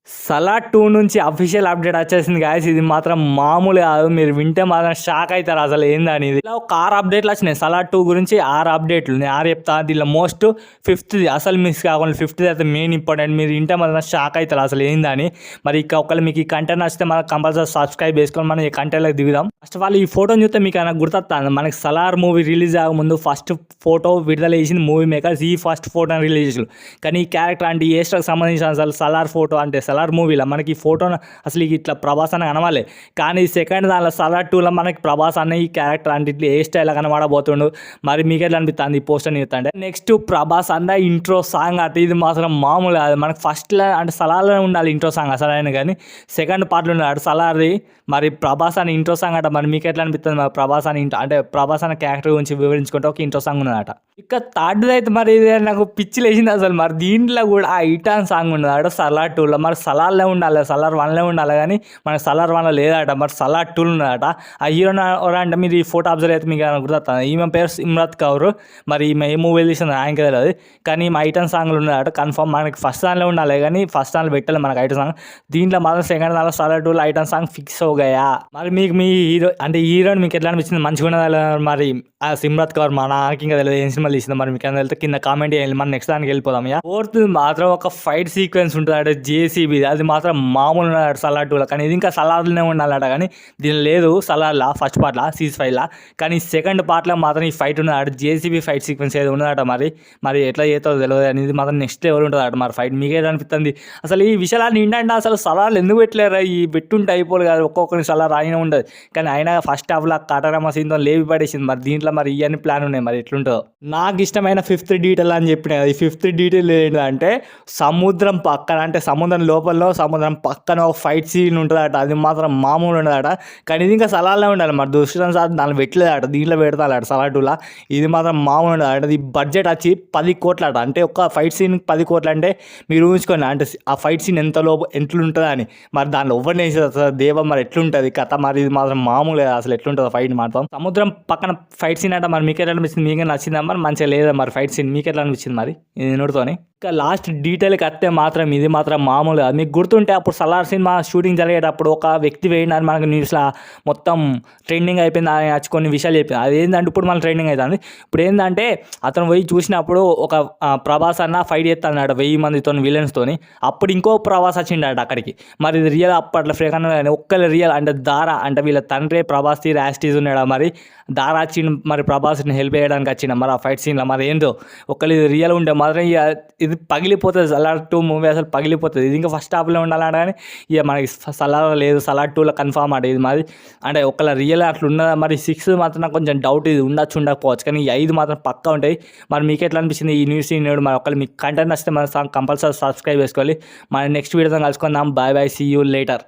సలార్ 2 నుంచి official update వచ్చేసింది guys. ఇది మాత్రం మామూలు కాదు. మీరు వింటే మాత్రం షాక్ అవుతారు అసలు ఏందని. ఇది ఇలా ఒక 6 అప్డేట్లు వచ్చినాయి సలార్ 2 గురించి. 6 అప్డేట్లు నేను 6 చెప్తా. దీనిలో మోస్ట్ 5th అసలు మిస్ కాకుండా 5th అయితే మెయిన్ ఇంపార్టెంట్. మీరు వింటే మాత్రం షాక్ అవుతారు అసలు ఏందని. మరి ఇక ఒకవేళ మీకు ఈ కంటెంట్ నచ్చితే మనకు కంపల్సరీ సబ్స్క్రైబ్ చేసుకొని మనం ఈ కంటెంట్లోకి దిగుదాం. ఫస్ట్ ఆఫ్ ఆల్ ఈ ఫోటోని చూస్తే మీకు నాకు గుర్తొస్తుంది. మనకి సలార్ మూవీ రిలీజ్ అవ్వకముందు ఫస్ట్ ఫోటో విడుదల చేసింది మూవీ మేకర్స్. ఈ ఫస్ట్ ఫోటోని రిలీజ్ చేసారు. కానీ ఈ క్యారెక్టర్ అంటే ఏ స్టార్కి సంబంధించిన అసలు సలార్ ఫోటో అంటే సలార్ మూవీలో మనకి ఈ ఫోటోను అసలు ఇట్లా ప్రభాస్ అని కనవాలి. కానీ సెకండ్ దానిలో సలార్ 2లో మనకి ప్రభాస్ అన్న ఈ క్యారెక్టర్ అంటే ఇట్లా ఏ స్టైల్ కనబడబోతుండు. మరి మీకు ఎట్లా అనిపిస్తుంది ఈ పోస్టర్ని చూస్తుంటే. నెక్స్ట్ ప్రభాస్ అన్న ఇంట్రో సాంగ్ అంటే ఇది మాత్రం మామూలు కాదు. మనకి ఫస్ట్లో అంటే సలార్లో ఉండాలి ఇంట్రో సాంగ్ అసలు అయినా, కానీ సెకండ్ పార్ట్లో ఉన్నాడు సలార్ది. మరి ప్రభాస్ అని ఇంట్రో సాంగ్ అంట. మరి మీకు ఎట్లా అనిపిస్తుంది? మరి ప్రభాస్ అని అంటే ప్రభాస్ అనే క్యారెక్టర్ గురించి వివరించుకుంటే ఒక ఇంట్రో సాంగ్ ఉన్నదట. ఇక థర్డ్ అయితే మరి ఇది నాకు పిచ్చి లేచింది అసలు. మరి దీంట్లో కూడా ఆ ఇటాన్ సాంగ్ ఉన్నదట సలార్ 2లో. మరి సలార్లో ఉండాలి, సలార్ 1లో ఉండాలి, కానీ మనకి సలార్ 1లో లేదట. మరి సలార్ 2లో ఉన్నదట. ఆ హీరోయిన్ అంటే మీరు ఈ ఫోటో అబ్జర్వ్ అయితే మీకు గుర్తుంది. ఈమె పేరు సిమ్రత్ కౌర్. మరి ఈమె ఏ మూవీ తీసింది ఆయనకి తెలియదు, కానీ మా ఐటన్ సాంగ్లో ఉన్నదట కన్ఫర్మ్. మనకి ఫస్ట్ దానిలో ఉండాలి, కానీ ఫస్ట్ దానిలో పెట్టాలి మనకి ఐటన్ సాంగ్. దీంట్లో మాత్రం సెకండ్ దానిలో సలార్ 2లో ఐటన్ సాంగ్ ఫిక్స్ అవుగాయా. మరి మీకు మీ హీరో అంటే హీరోయిన్ మీకు ఎట్లా అనిపించింది? మంచిగా ఉన్నదా? మరి ఆ సిమ్రత్ కౌర్ మా నాకు ఇంకా తెలియదు ఏం సినిమాలు తీసింది. మరి మీకు ఏమైనా వెళ్తే కింద కామెంట్ చేయాలి. మనం నెక్స్ట్ దానికి వెళ్ళిపోదాం. ఫోర్త్ మాత్రం ఒక ఫైట్ సీక్వెన్స్ ఉంటుంది అట జేసీబీ. అది మాత్రం మామూలు ఉన్నాడు సలార్ 2లో, కానీ ఇది ఇంకా సలార్లోనే ఉండాలట. కానీ దీని లేదు సలార్లా ఫస్ట్ పార్ట్లా సీజ్5లా. కానీ సెకండ్ పార్ట్లో మాత్రం ఈ ఫైట్ ఉన్నదట. జేసీబీ ఫైట్ సీక్వెన్స్ ఏదో ఉన్నదట. మరి ఎట్లా చేస్తుందో తెలియదు. అని ఇది మాత్రం నెక్స్ట్ లెవెల్ ఉంటుందట మరి ఫైట్. మీకే అనిపిస్తుంది అసలు ఈ విషయాలన్నీ ఏంటంటే అసలు సలార్లు ఎందుకు పెట్టలేరు? ఈ పెట్టుంటే అయిపోదు కదా, ఒక్కొక్కరి సలార్ ఆయన ఉండదు. కానీ ఆయన ఫస్ట్ హాఫ్లో కటరమ సీన్తో లేవి పడేసింది. మరి దీంట్లో మరి ఇవన్నీ ప్లాన్ ఉన్నాయి. మరి ఎట్లుంటుందో. నాకు ఇష్టమైన 5th డీటెయిల్ అని చెప్పిన ఈ 5th డీటెయిల్ ఏంటంటే సముద్రం పక్కన అంటే సముద్రం లోపల సముద్రం పక్కన ఒక ఫైట్ సీన్ ఉంటుందట. అది మాత్రం మామూలు ఉండదట. కానీ ఇది ఇంకా సలార్లో ఉండాలి. మరి దుష్టన్ సార్ దాన్ని పెట్టలేదట, దీంట్లో పెడతాడట సలార్ 2లా. ఇది మాత్రం మామూలు ఉండదట. ఇది బడ్జెట్ వచ్చి 10 కోట్లట. అంటే ఒక ఫైట్ సీన్ 10 కోట్లు అంటే మీరు ఊహించుకోండి. అంటే ఆ ఫైట్ సీన్ ఎట్లుంటుందా అని. మరి దానిలో ఎవరిని వేసేది దేవ మరి ఎట్లుంటుంది కథ. మరి ఇది మాత్రం మామూలు అసలు ఎట్లుంటుందో ఫైట్ మాత్రం. సముద్రం పక్కన ఫైట్ సీన్ అంటే మరి మీకు ఎట్లా అనిపిస్తుంది? మీకే నచ్చిందా? మరి మంచిగా లేదా మరి ఫైట్ సీన్ మీకు ఎట్లా అనిపించింది? మరి ఇది నోడుతోని ఇంకా లాస్ట్ డీటెయిల్కి వస్తే మాత్రం ఇది మాత్రం మామూలుగా మీకు గుర్తుంటే అప్పుడు సలార్ సినిమా షూటింగ్ జరిగేటప్పుడు ఒక వ్యక్తి వేయడానికి మనకు న్యూస్లో మొత్తం ట్రెండింగ్ అయిపోయింది. ఆయన వచ్చి కొన్ని విషయాలు చెప్పింది. అది ఏంటంటే ఇప్పుడు మన ట్రెండింగ్ అవుతుంది. ఇప్పుడు ఏంటంటే అతను పోయి చూసినప్పుడు ఒక ప్రభాస్ అన్న ఫైట్ చేస్తాడు 1000 మందితో విలన్స్తోని. అప్పుడు ఇంకో ప్రభాస్ వచ్చిండట అక్కడికి. మరి ఇది రియల్ అప్పట్లో ఫ్రేక్ అని ఒక్కరు రియల్ అంటే దారా అంటే వీళ్ళ తండ్రి ప్రభాస్ యాస్టీజ్ ఉన్నాడు. మరి దారా వచ్చిండు మరి ప్రభాస్ని హెల్ప్ చేయడానికి వచ్చిండు మరి ఆ ఫైట్ సీన్లో. మరి ఏందో ఒకళ్ళు ఇది రియల్ ఉంటే మాత్రం ఇది పగిలిపోతుంది. సలార్ 2 మూవీ అసలు పగిలిపోతుంది. ఇది ఇంకా ఫస్ట్ హాఫ్లో ఉండాలంట, కానీ ఇక మనకి సలార్ లేదు. సలార్ 2లో కన్ఫామ్ అంటే ఇది మరి అంటే ఒకళ్ళ రియల్ అట్లా ఉన్నదా. మరి 6 మాత్రం నాకు కొంచెం డౌట్, ఇది ఉండకపోవచ్చు. కానీ ఈ 5 మాత్రం పక్కా ఉంటాయి. మరి మీకు ఎట్లా అనిపించింది ఈ న్యూస్? మరి ఒకళ్ళు మీకు కంటెంట్ వస్తే మన కంపల్సరీ సబ్స్క్రైబ్ చేసుకోవాలి. మన నెక్స్ట్ వీడియోతో కలుసుకుందాం. Bye bye, see you later.